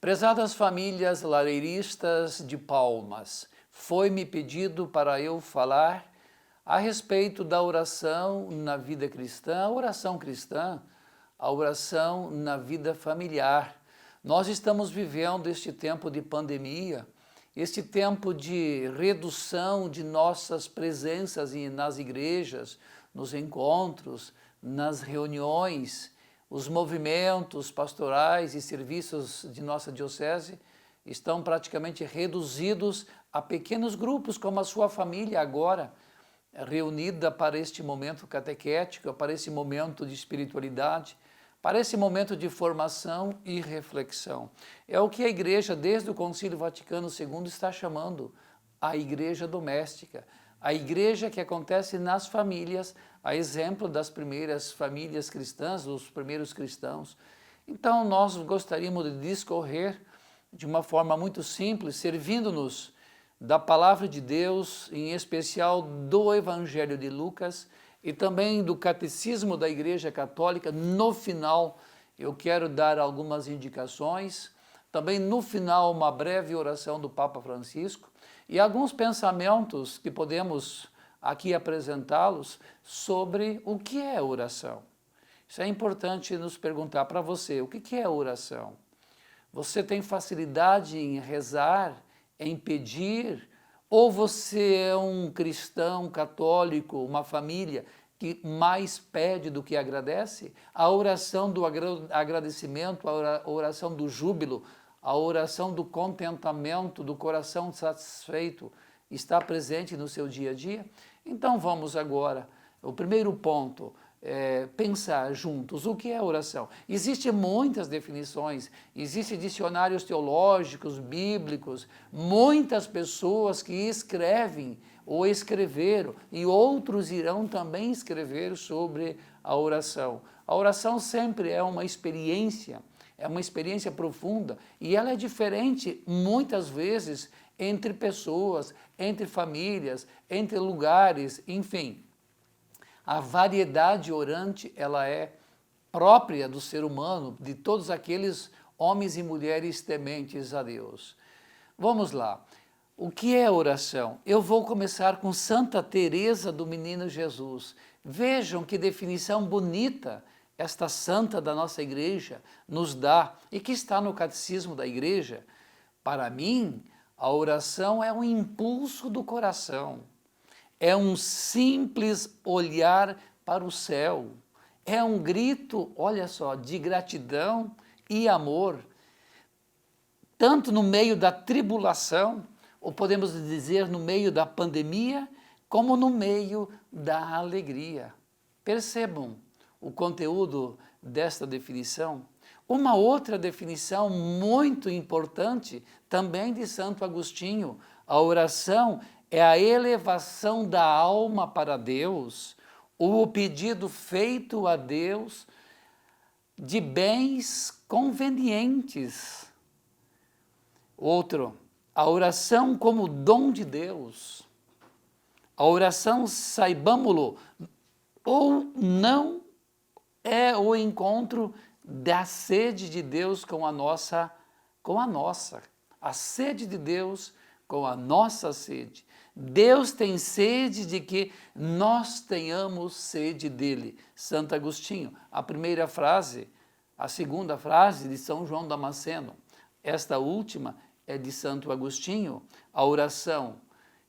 Prezadas famílias lareiristas de Palmas, foi-me pedido para eu falar a respeito da oração na vida cristã, a oração na vida familiar. Nós estamos vivendo este tempo de pandemia, este tempo de redução de nossas presenças nas igrejas, nos encontros, nas reuniões. Os movimentos pastorais e serviços de nossa diocese estão praticamente reduzidos a pequenos grupos, como a sua família agora, reunida para este momento catequético, para esse momento de espiritualidade, para esse momento de formação e reflexão. É o que a Igreja, desde o Concílio Vaticano II, está chamando a Igreja doméstica, a igreja que acontece nas famílias, a exemplo das primeiras famílias cristãs, dos primeiros cristãos. Então nós gostaríamos de discorrer de uma forma muito simples, servindo-nos da Palavra de Deus, em especial do Evangelho de Lucas e também do Catecismo da Igreja Católica. No final eu quero dar algumas indicações, também no final uma breve oração do Papa Francisco, e alguns pensamentos que podemos aqui apresentá-los sobre o que é oração. Isso é importante nos perguntar para você, o que é oração? Você tem facilidade em rezar, em pedir, ou você é um cristão católico, uma família que mais pede do que agradece? A oração do agradecimento, a oração do júbilo, a oração do contentamento, do coração satisfeito, está presente no seu dia a dia? Então vamos agora, o primeiro ponto, pensar juntos o que é oração. Existem muitas definições, existem dicionários teológicos, bíblicos, muitas pessoas que escrevem ou escreveram, e outros irão também escrever sobre a oração. A oração sempre é uma experiência profunda, e ela é diferente muitas vezes entre pessoas, entre famílias, entre lugares, enfim. A variedade orante, ela é própria do ser humano, de todos aqueles homens e mulheres tementes a Deus. Vamos lá. O que é oração? Eu vou começar com Santa Teresa do Menino Jesus. Vejam que definição bonita esta santa da nossa igreja nos dá e que está no catecismo da igreja. Para mim, a oração é um impulso do coração, é um simples olhar para o céu, é um grito, olha só, de gratidão e amor, tanto no meio da tribulação, ou podemos dizer no meio da pandemia, como no meio da alegria. Percebam o conteúdo desta definição. Uma outra definição muito importante, também de Santo Agostinho: a oração é a elevação da alma para Deus, o pedido feito a Deus de bens convenientes. Outro, a oração como dom de Deus. A oração, saibamo-lo ou não, é o encontro da sede de Deus com a nossa, a sede de Deus com a nossa sede. Deus tem sede de que nós tenhamos sede dele. Santo Agostinho, a primeira frase, a segunda frase de São João Damasceno, esta última é de Santo Agostinho, a oração,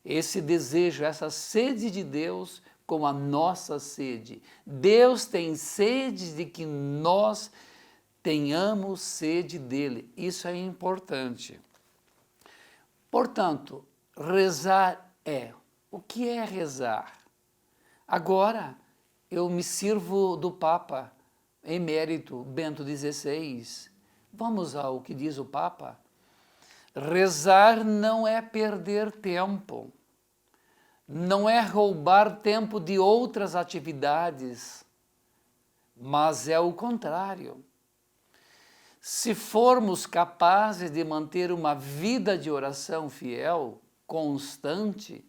esse desejo, essa sede de Deus com a nossa sede. Deus tem sede de que nós tenhamos sede dele. Isso é importante. Portanto, rezar é. O que é rezar? Agora eu me sirvo do Papa Emérito Bento XVI. Vamos ao que diz o Papa. Rezar não é perder tempo, não é roubar tempo de outras atividades, mas é o contrário. Se formos capazes de manter uma vida de oração fiel, constante,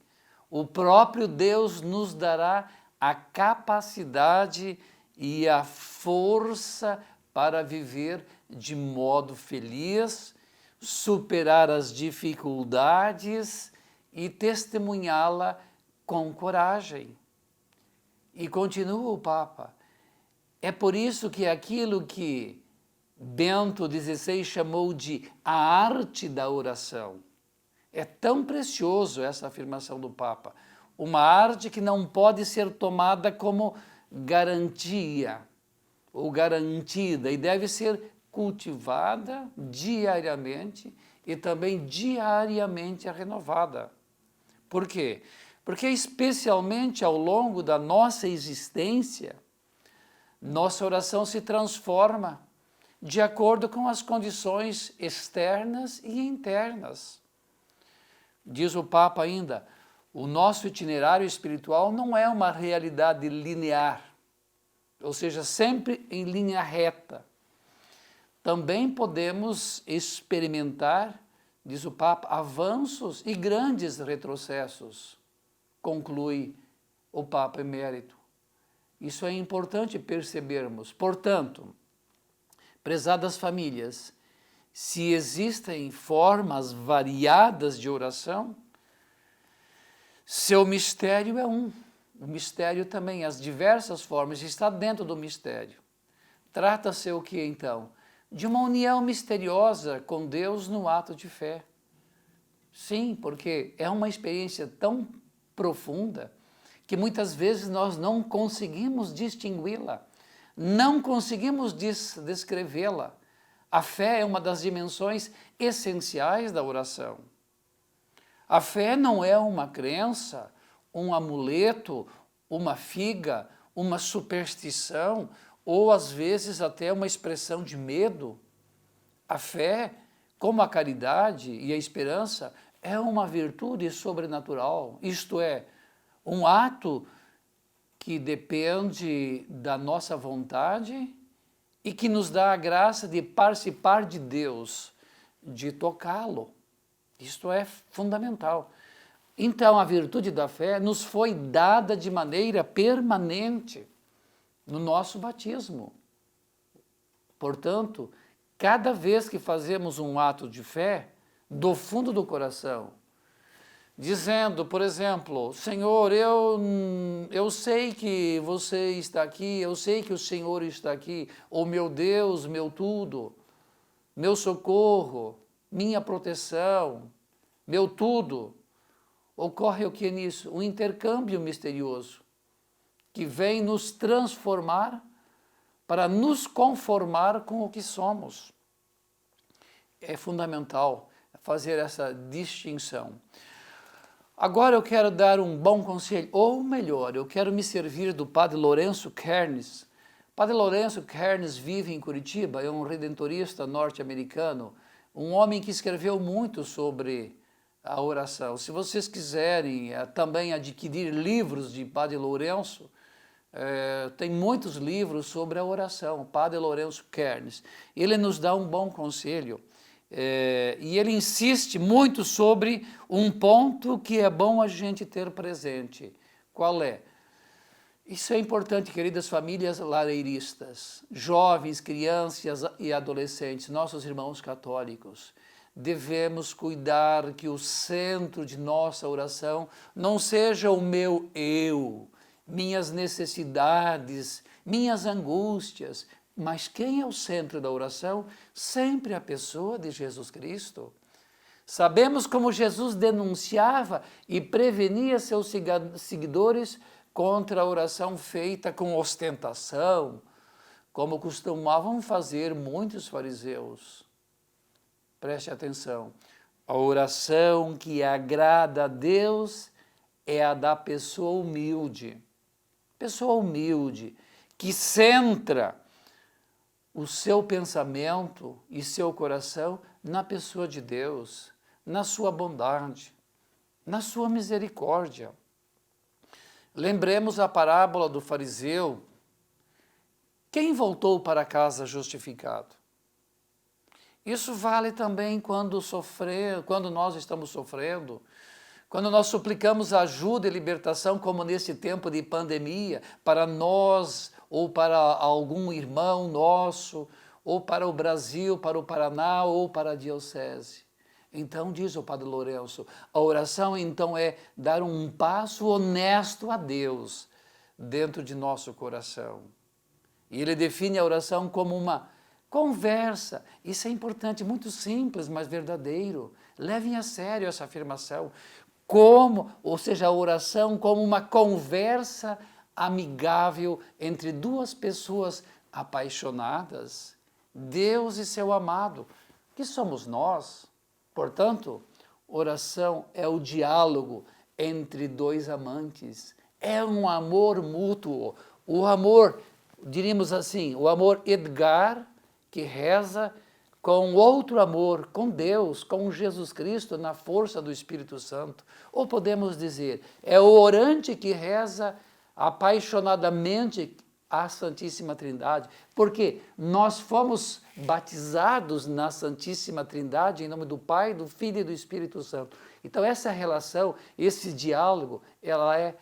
o próprio Deus nos dará a capacidade e a força para viver de modo feliz superar as dificuldades e testemunhá-la com coragem. E continua o Papa. É por isso que aquilo que Bento XVI chamou de a arte da oração, é tão precioso essa afirmação do Papa. Uma arte que não pode ser tomada como garantia ou garantida e deve ser cultivada diariamente e também diariamente renovada. Por quê? Porque especialmente ao longo da nossa existência, nossa oração se transforma de acordo com as condições externas e internas. Diz o Papa ainda, o nosso itinerário espiritual não é uma realidade linear, ou seja, sempre em linha reta. Também podemos experimentar, diz o Papa, avanços e grandes retrocessos, conclui o Papa Emérito. Isso é importante percebermos. Portanto, prezadas famílias, se existem formas variadas de oração, seu mistério é um. O mistério também, as diversas formas, está dentro do mistério. Trata-se o que então? De uma união misteriosa com Deus no ato de fé. Sim, porque é uma experiência tão profunda que muitas vezes nós não conseguimos distingui-la, não conseguimos descrevê-la. A fé é uma das dimensões essenciais da oração. A fé não é uma crença, um amuleto, uma figa, uma superstição, ou às vezes até uma expressão de medo. A fé, como a caridade e a esperança, é uma virtude sobrenatural, isto é, um ato que depende da nossa vontade e que nos dá a graça de participar de Deus, de tocá-lo. Isto é fundamental. Então, a virtude da fé nos foi dada de maneira permanente no nosso batismo. Portanto, cada vez que fazemos um ato de fé, do fundo do coração, dizendo, por exemplo, Senhor, eu sei que você está aqui, eu sei que o Senhor está aqui, ou meu Deus, meu tudo, meu socorro, minha proteção, meu tudo. Ocorre o que nisso? Um intercâmbio misterioso, que vem nos transformar para nos conformar com o que somos. É fundamental fazer essa distinção. Agora eu quero dar um bom conselho, ou melhor, eu quero me servir do Padre Lourenço Kernes. Padre Lourenço Kernes vive em Curitiba, é um redentorista norte-americano, um homem que escreveu muito sobre a oração. Se vocês quiserem também adquirir livros de Padre Lourenço, tem muitos livros sobre a oração, Padre Lourenço Kernes. Ele nos dá um bom conselho. E ele insiste muito sobre um ponto que é bom a gente ter presente. Qual é? Isso é importante, queridas famílias lareiristas, jovens, crianças e adolescentes, nossos irmãos católicos. Devemos cuidar que o centro de nossa oração não seja o meu eu, minhas necessidades, minhas angústias, mas quem é o centro da oração? Sempre a pessoa de Jesus Cristo. Sabemos como Jesus denunciava e prevenia seus seguidores contra a oração feita com ostentação, como costumavam fazer muitos fariseus. Preste atenção, a oração que agrada a Deus é a da pessoa humilde. Pessoa humilde, que centra o seu pensamento e seu coração na pessoa de Deus, na sua bondade, na sua misericórdia. Lembremos a parábola do fariseu. Quem voltou para casa justificado? Isso vale também quando nós estamos sofrendo, quando nós suplicamos ajuda e libertação, como nesse tempo de pandemia, para nós ou para algum irmão nosso, ou para o Brasil, para o Paraná, ou para a diocese. Então, diz o Padre Lourenço, a oração então é dar um passo honesto a Deus dentro de nosso coração. E ele define a oração como uma conversa. Isso é importante, muito simples, mas verdadeiro. Levem a sério essa afirmação. Ou seja, a oração como uma conversa amigável entre duas pessoas apaixonadas, Deus e seu amado, que somos nós. Portanto, oração é o diálogo entre dois amantes, é um amor mútuo, o amor, diríamos assim, o amor Edgar, que reza com outro amor, com Deus, com Jesus Cristo, na força do Espírito Santo. Ou podemos dizer, é o orante que reza apaixonadamente a Santíssima Trindade, porque nós fomos batizados na Santíssima Trindade em nome do Pai, do Filho e do Espírito Santo. Então essa relação, esse diálogo, ela é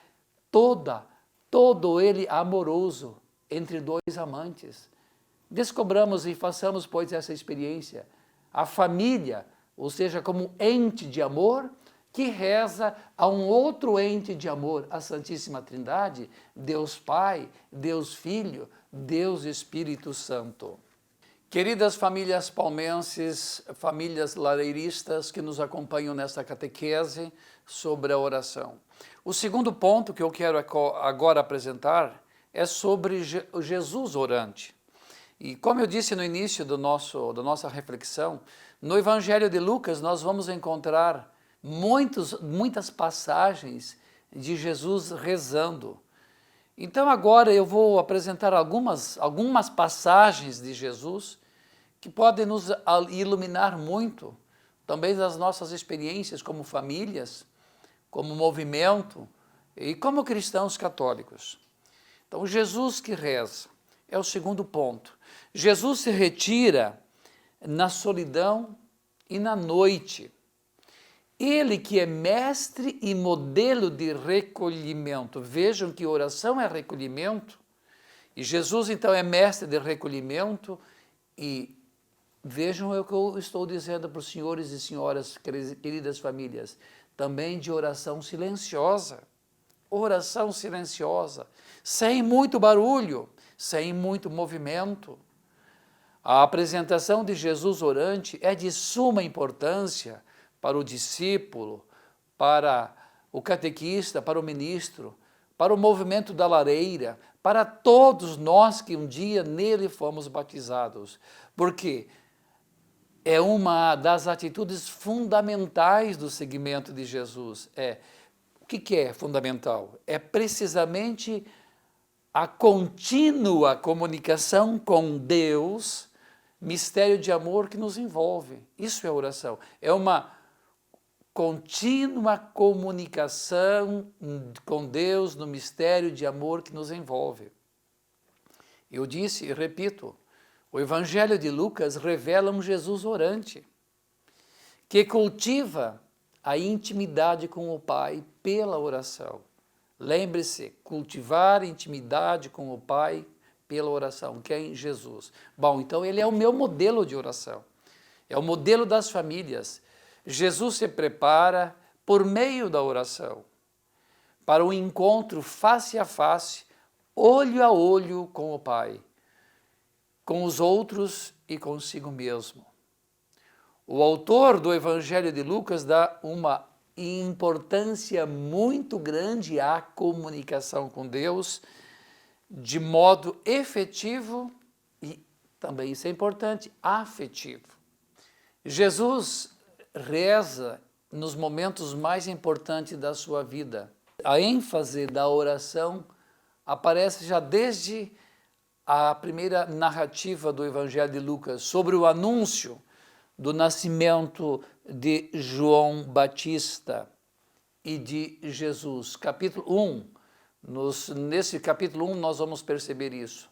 todo ele amoroso entre dois amantes. Descobramos e façamos, pois, essa experiência. A família, ou seja, como ente de amor, que reza a um outro ente de amor, a Santíssima Trindade, Deus Pai, Deus Filho, Deus Espírito Santo. Queridas famílias palmenses, famílias lareiristas que nos acompanham nesta catequese sobre a oração. O segundo ponto que eu quero agora apresentar é sobre Jesus orante. E como eu disse no início da nossa reflexão, no Evangelho de Lucas nós vamos encontrar muitas passagens de Jesus rezando. Então agora eu vou apresentar algumas passagens de Jesus que podem nos iluminar muito, também das nossas experiências como famílias, como movimento e como cristãos católicos. Então Jesus que reza é o segundo ponto. Jesus se retira na solidão e na noite. Ele que é mestre e modelo de recolhimento. Vejam que oração é recolhimento. E Jesus então é mestre de recolhimento. E vejam o que eu estou dizendo para os senhores e senhoras, queridas famílias. Também de oração silenciosa. Oração silenciosa. Sem muito barulho, sem muito movimento. A apresentação de Jesus orante é de suma importância para o discípulo, para o catequista, para o ministro, para o movimento da lareira, para todos nós que um dia nele fomos batizados. Porque é uma das atitudes fundamentais do seguimento de Jesus. O que é fundamental? É precisamente a contínua comunicação com Deus, mistério de amor que nos envolve. Isso é oração. É uma contínua comunicação com Deus no mistério de amor que nos envolve. Eu disse e repito, o Evangelho de Lucas revela um Jesus orante, que cultiva a intimidade com o Pai pela oração. Lembre-se, cultivar intimidade com o Pai pela oração. Quem? Jesus. Bom, então ele é o meu modelo de oração. É o modelo das famílias. Jesus se prepara por meio da oração para um encontro face a face, olho a olho com o Pai, com os outros e consigo mesmo. O autor do Evangelho de Lucas dá uma importância muito grande à comunicação com Deus de modo efetivo e também, isso é importante, afetivo. Jesus reza nos momentos mais importantes da sua vida. A ênfase da oração aparece já desde a primeira narrativa do Evangelho de Lucas, sobre o anúncio do nascimento de João Batista e de Jesus. Capítulo 1, nesse capítulo 1 nós vamos perceber isso.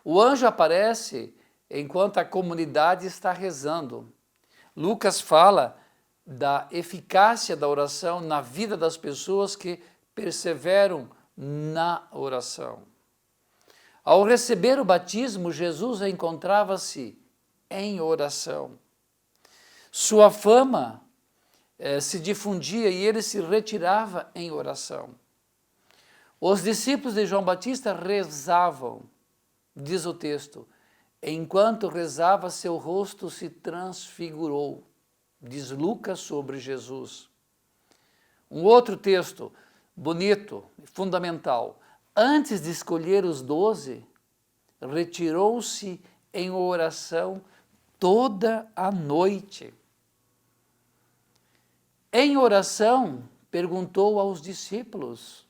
O anjo aparece enquanto a comunidade está rezando. Lucas fala da eficácia da oração na vida das pessoas que perseveram na oração. Ao receber o batismo, Jesus encontrava-se em oração. Sua fama se difundia e ele se retirava em oração. Os discípulos de João Batista rezavam, diz o texto, enquanto rezava seu rosto se transfigurou, diz Lucas sobre Jesus. Um outro texto bonito, fundamental, antes de escolher os 12, retirou-se em oração toda a noite. Em oração, perguntou aos discípulos,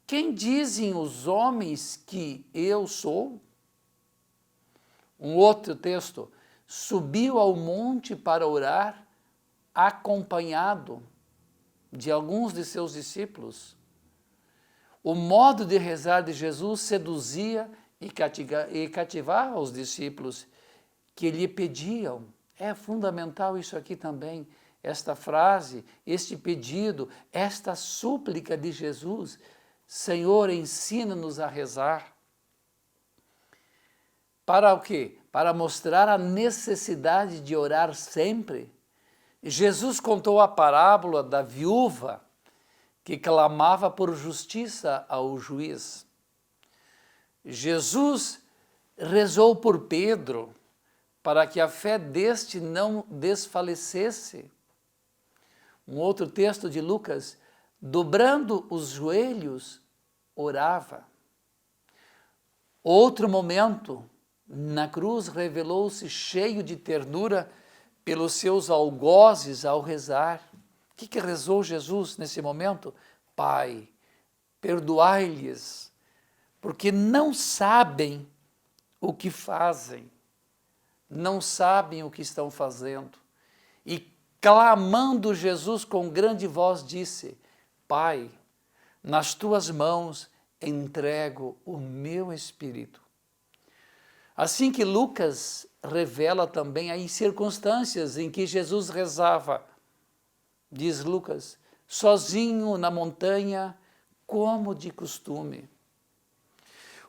quem dizem os homens que eu sou? Um outro texto, subiu ao monte para orar, acompanhado de alguns de seus discípulos. O modo de rezar de Jesus seduzia e cativava os discípulos que lhe pediam. É fundamental isso aqui também, esta frase, este pedido, esta súplica de Jesus. Senhor, ensina-nos a rezar. Para o quê? Para mostrar a necessidade de orar sempre. Jesus contou a parábola da viúva que clamava por justiça ao juiz. Jesus rezou por Pedro para que a fé deste não desfalecesse. Um outro texto de Lucas, dobrando os joelhos, orava. Outro momento, na cruz, revelou-se cheio de ternura pelos seus algozes ao rezar. O que rezou Jesus nesse momento? Pai, perdoai-lhes, porque não sabem o que fazem, não sabem o que estão fazendo. E clamando Jesus com grande voz disse, Pai, nas tuas mãos entrego o meu espírito. Assim que Lucas revela também as circunstâncias em que Jesus rezava, diz Lucas, sozinho na montanha, como de costume.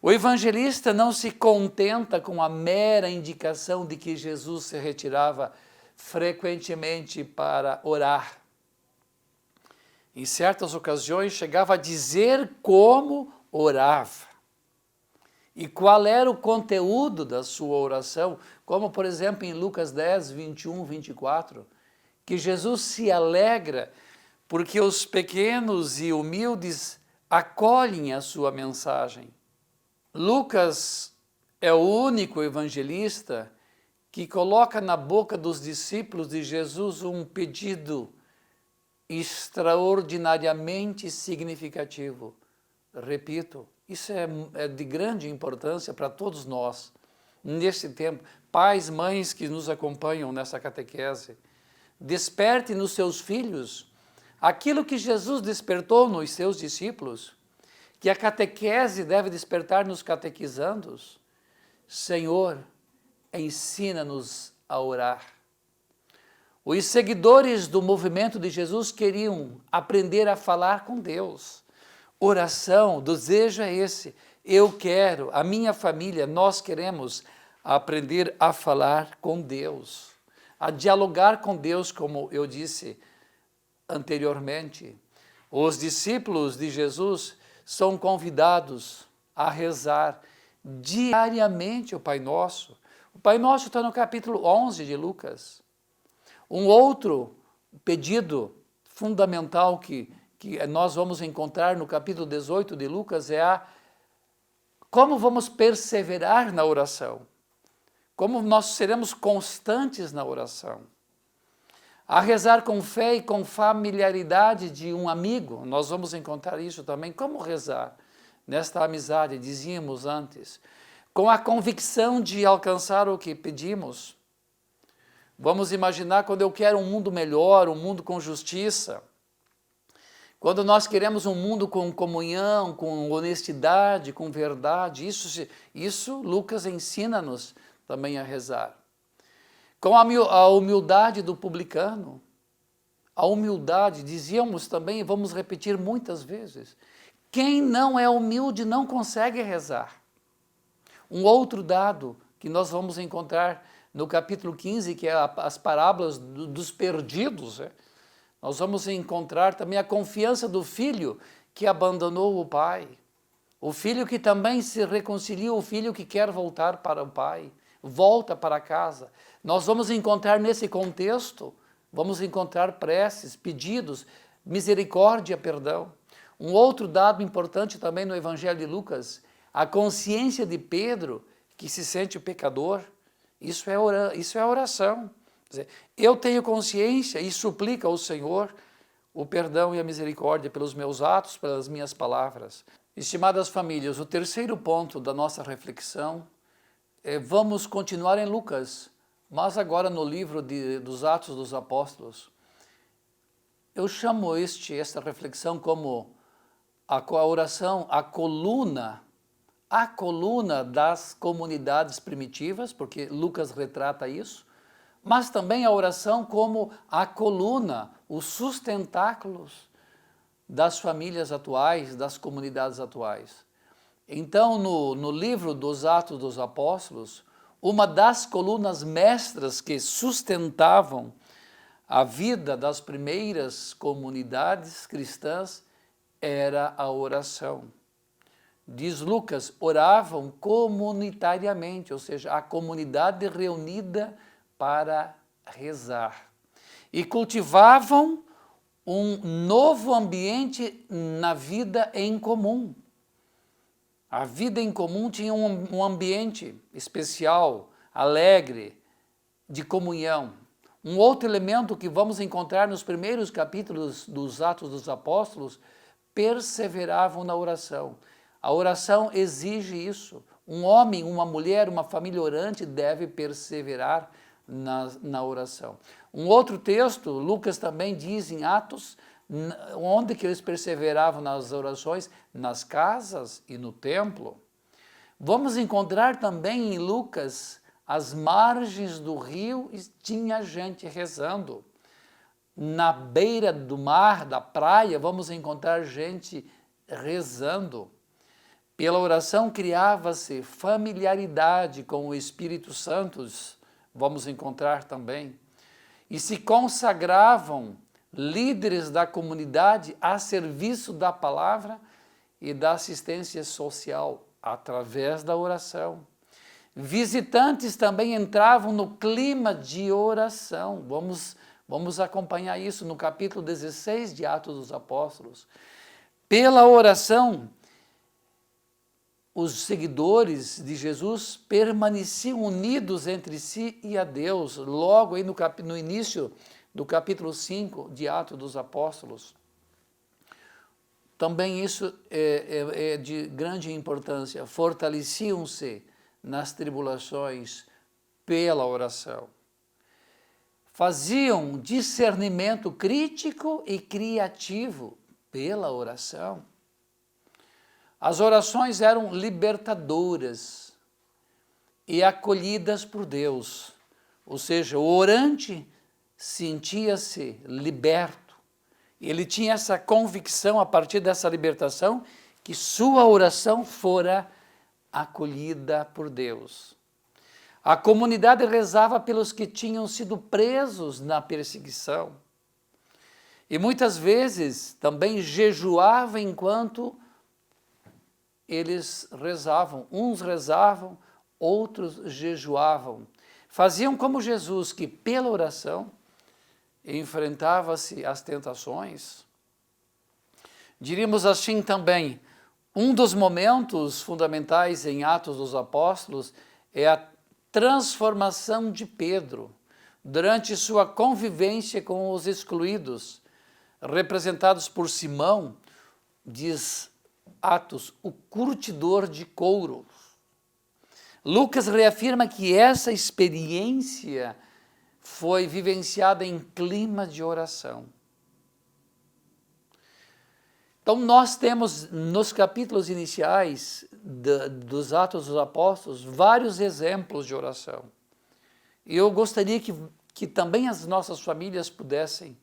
O evangelista não se contenta com a mera indicação de que Jesus se retirava frequentemente para orar. Em certas ocasiões chegava a dizer como orava e qual era o conteúdo da sua oração, como por exemplo em Lucas 10, 21, 24, que Jesus se alegra porque os pequenos e humildes acolhem a sua mensagem. Lucas é o único evangelista que coloca na boca dos discípulos de Jesus um pedido extraordinariamente significativo. Repito, isso é de grande importância para todos nós, neste tempo. Pais, mães que nos acompanham nessa catequese, desperte nos seus filhos aquilo que Jesus despertou nos seus discípulos, que a catequese deve despertar nos catequizandos. Senhor, ensina-nos a orar. Os seguidores do movimento de Jesus queriam aprender a falar com Deus. Oração, desejo é esse. Eu quero, a minha família, nós queremos aprender a falar com Deus, a dialogar com Deus, como eu disse anteriormente. Os discípulos de Jesus são convidados a rezar diariamente o Pai Nosso. O Pai Nosso está no capítulo 11 de Lucas. Um outro pedido fundamental que nós vamos encontrar no capítulo 18 de Lucas é como vamos perseverar na oração, como nós seremos constantes na oração. A rezar com fé e com familiaridade de um amigo, nós vamos encontrar isso também. Como rezar nesta amizade, dizíamos antes, com a convicção de alcançar o que pedimos. Vamos imaginar quando eu quero um mundo melhor, um mundo com justiça, quando nós queremos um mundo com comunhão, com honestidade, com verdade. Isso Lucas ensina-nos também a rezar. Com a humildade do publicano, a humildade, dizíamos também, e vamos repetir muitas vezes, quem não é humilde não consegue rezar. Um outro dado que nós vamos encontrar no capítulo 15, que é as parábolas dos perdidos, nós vamos encontrar também a confiança do filho que abandonou o pai. O filho que também se reconcilia, o filho que quer voltar para o pai, volta para casa. Nós vamos encontrar nesse contexto, vamos encontrar preces, pedidos, misericórdia, perdão. Um outro dado importante também no Evangelho de Lucas, a consciência de Pedro, que se sente pecador, isso é oração. Quer dizer, eu tenho consciência e suplico ao Senhor o perdão e a misericórdia pelos meus atos, pelas minhas palavras. Estimadas famílias, o terceiro ponto da nossa reflexão, vamos continuar em Lucas, mas agora no livro dos Atos dos Apóstolos. Eu chamo esta reflexão como a oração, a coluna das comunidades primitivas, porque Lucas retrata isso, mas também a oração como a coluna, os sustentáculos das famílias atuais, das comunidades atuais. Então, no livro dos Atos dos Apóstolos, uma das colunas mestras que sustentavam a vida das primeiras comunidades cristãs era a oração. Diz Lucas, oravam comunitariamente, ou seja, a comunidade reunida para rezar. E cultivavam um novo ambiente na vida em comum. A vida em comum tinha um ambiente especial, alegre, de comunhão. Um outro elemento que vamos encontrar nos primeiros capítulos dos Atos dos Apóstolos, perseveravam na oração. A oração exige isso. Um homem, uma mulher, uma família orante deve perseverar na oração. Um outro texto, Lucas também diz em Atos, onde que eles perseveravam nas orações? Nas casas e no templo. Vamos encontrar também em Lucas, às margens do rio, tinha gente rezando. Na beira do mar, da praia, vamos encontrar gente rezando. Pela oração criava-se familiaridade com o Espírito Santo, vamos encontrar também. E se consagravam líderes da comunidade a serviço da palavra e da assistência social através da oração. Visitantes também entravam no clima de oração. Vamos acompanhar isso no capítulo 16 de Atos dos Apóstolos. Pela oração, os seguidores de Jesus permaneciam unidos entre si e a Deus, logo aí no início do capítulo 5 de Atos dos Apóstolos. Também isso é de grande importância, fortaleciam-se nas tribulações pela oração. Faziam discernimento crítico e criativo pela oração. As orações eram libertadoras e acolhidas por Deus, ou seja, o orante sentia-se liberto. Ele tinha essa convicção a partir dessa libertação que sua oração fora acolhida por Deus. A comunidade rezava pelos que tinham sido presos na perseguição. E muitas vezes também jejuava enquanto eles rezavam. Uns rezavam, outros jejuavam. Faziam como Jesus, que pela oração enfrentava-se às tentações. Diríamos assim também, um dos momentos fundamentais em Atos dos Apóstolos é a transformação de Pedro durante sua convivência com os excluídos, representados por Simão, diz Atos, o curtidor de couro. Lucas reafirma que essa experiência foi vivenciada em clima de oração. Então nós temos nos capítulos iniciais dos Atos dos Apóstolos vários exemplos de oração. E eu gostaria que também as nossas famílias pudessem,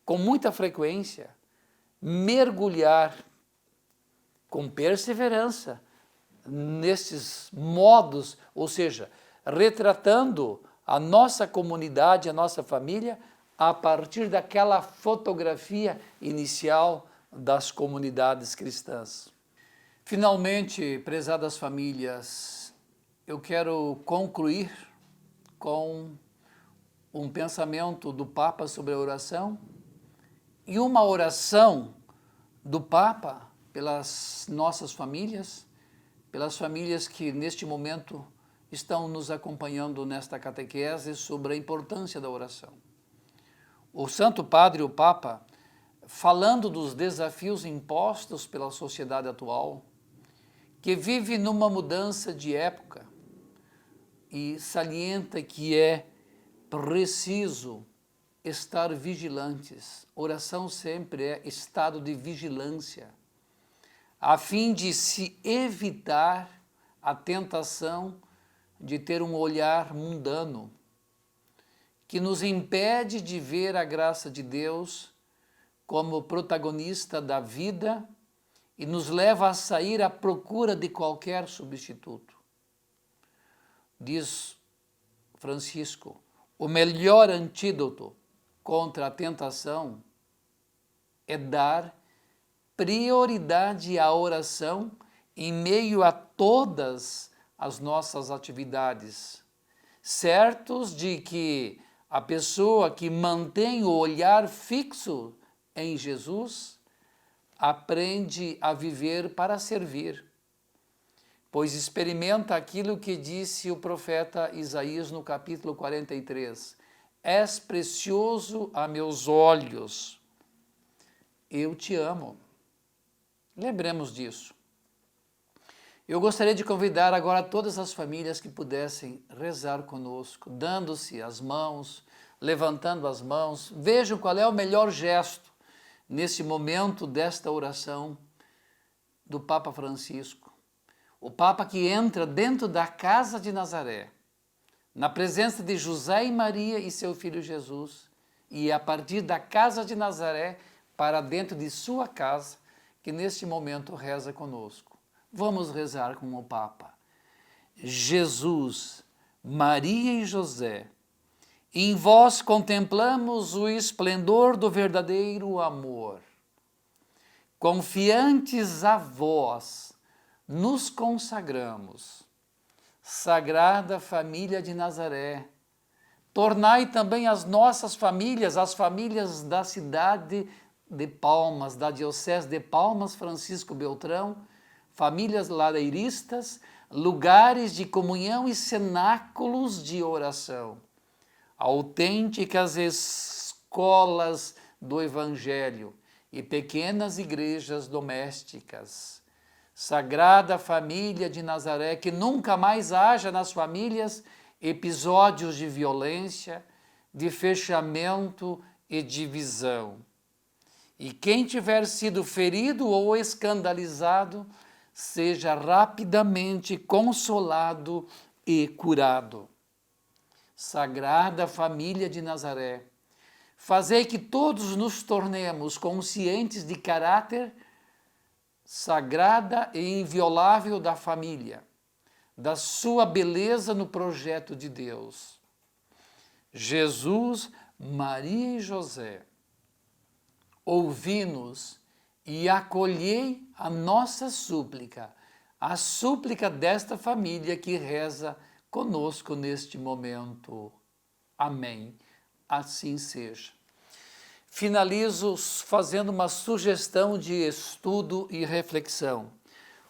com muita frequência, mergulhar com perseverança nesses modos, ou seja, retratando a nossa comunidade, a nossa família, a partir daquela fotografia inicial das comunidades cristãs. Finalmente, prezadas famílias, eu quero concluir com um pensamento do Papa sobre a oração e uma oração do Papa pelas nossas famílias, pelas famílias que neste momento estão nos acompanhando nesta catequese sobre a importância da oração. O Santo Padre, o Papa, falando dos desafios impostos pela sociedade atual, que vive numa mudança de época, e salienta que é preciso estar vigilantes. Oração sempre é estado de vigilância, a fim de se evitar a tentação de ter um olhar mundano, que nos impede de ver a graça de Deus como protagonista da vida e nos leva a sair à procura de qualquer substituto. Diz Francisco, o melhor antídoto contra a tentação é dar prioridade à oração em meio a todas as nossas atividades, certos de que a pessoa que mantém o olhar fixo em Jesus aprende a viver para servir, pois experimenta aquilo que disse o profeta Isaías no capítulo 43, és precioso a meus olhos, eu te amo. Lembremos disso. Eu gostaria de convidar agora todas as famílias que pudessem rezar conosco, dando-se as mãos, levantando as mãos. Vejam qual é o melhor gesto nesse momento desta oração do Papa Francisco. O Papa que entra dentro da casa de Nazaré, na presença de José e Maria e seu filho Jesus, e a partir da casa de Nazaré para dentro de sua casa, que neste momento reza conosco. Vamos rezar com o Papa. Jesus, Maria e José, em vós contemplamos o esplendor do verdadeiro amor. Confiantes a vós, nos consagramos. Sagrada Família de Nazaré, tornai também as nossas famílias, as famílias da cidade de Palmas, da Diocese de Palmas, Francisco Beltrão, famílias lareiristas, lugares de comunhão e cenáculos de oração, autênticas escolas do Evangelho e pequenas igrejas domésticas. Sagrada Família de Nazaré, que nunca mais haja nas famílias episódios de violência, de fechamento e divisão. E quem tiver sido ferido ou escandalizado, seja rapidamente consolado e curado. Sagrada Família de Nazaré, fazei que todos nos tornemos conscientes de caráter sagrada e inviolável da família, da sua beleza no projeto de Deus. Jesus, Maria e José, ouvi-nos e acolhei a nossa súplica, a súplica desta família que reza conosco neste momento. Amém. Assim seja. Finalizo fazendo uma sugestão de estudo e reflexão.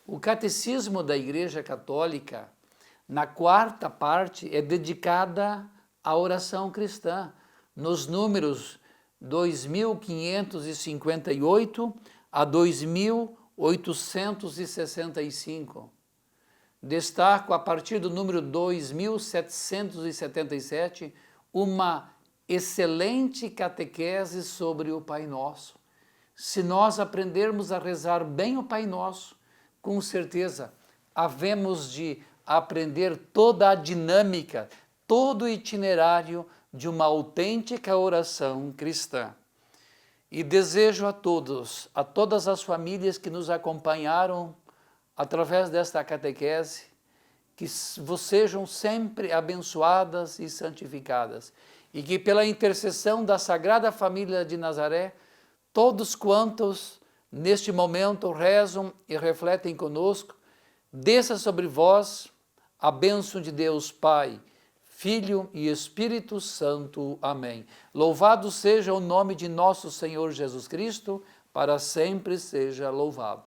O Catecismo da Igreja Católica, na quarta parte, é dedicada à oração cristã, nos números 2558 a 2865. Destaco, a partir do número 2777, uma excelente catequese sobre o Pai Nosso. Se nós aprendermos a rezar bem o Pai Nosso, com certeza havemos de aprender toda a dinâmica, todo o itinerário de uma autêntica oração cristã. E desejo a todos, a todas as famílias que nos acompanharam através desta catequese, que sejam sempre abençoadas e santificadas, e que pela intercessão da Sagrada Família de Nazaré, todos quantos neste momento rezam e refletem conosco, desça sobre vós a bênção de Deus Pai, Filho e Espírito Santo. Amém. Louvado seja o nome de nosso Senhor Jesus Cristo, para sempre seja louvado.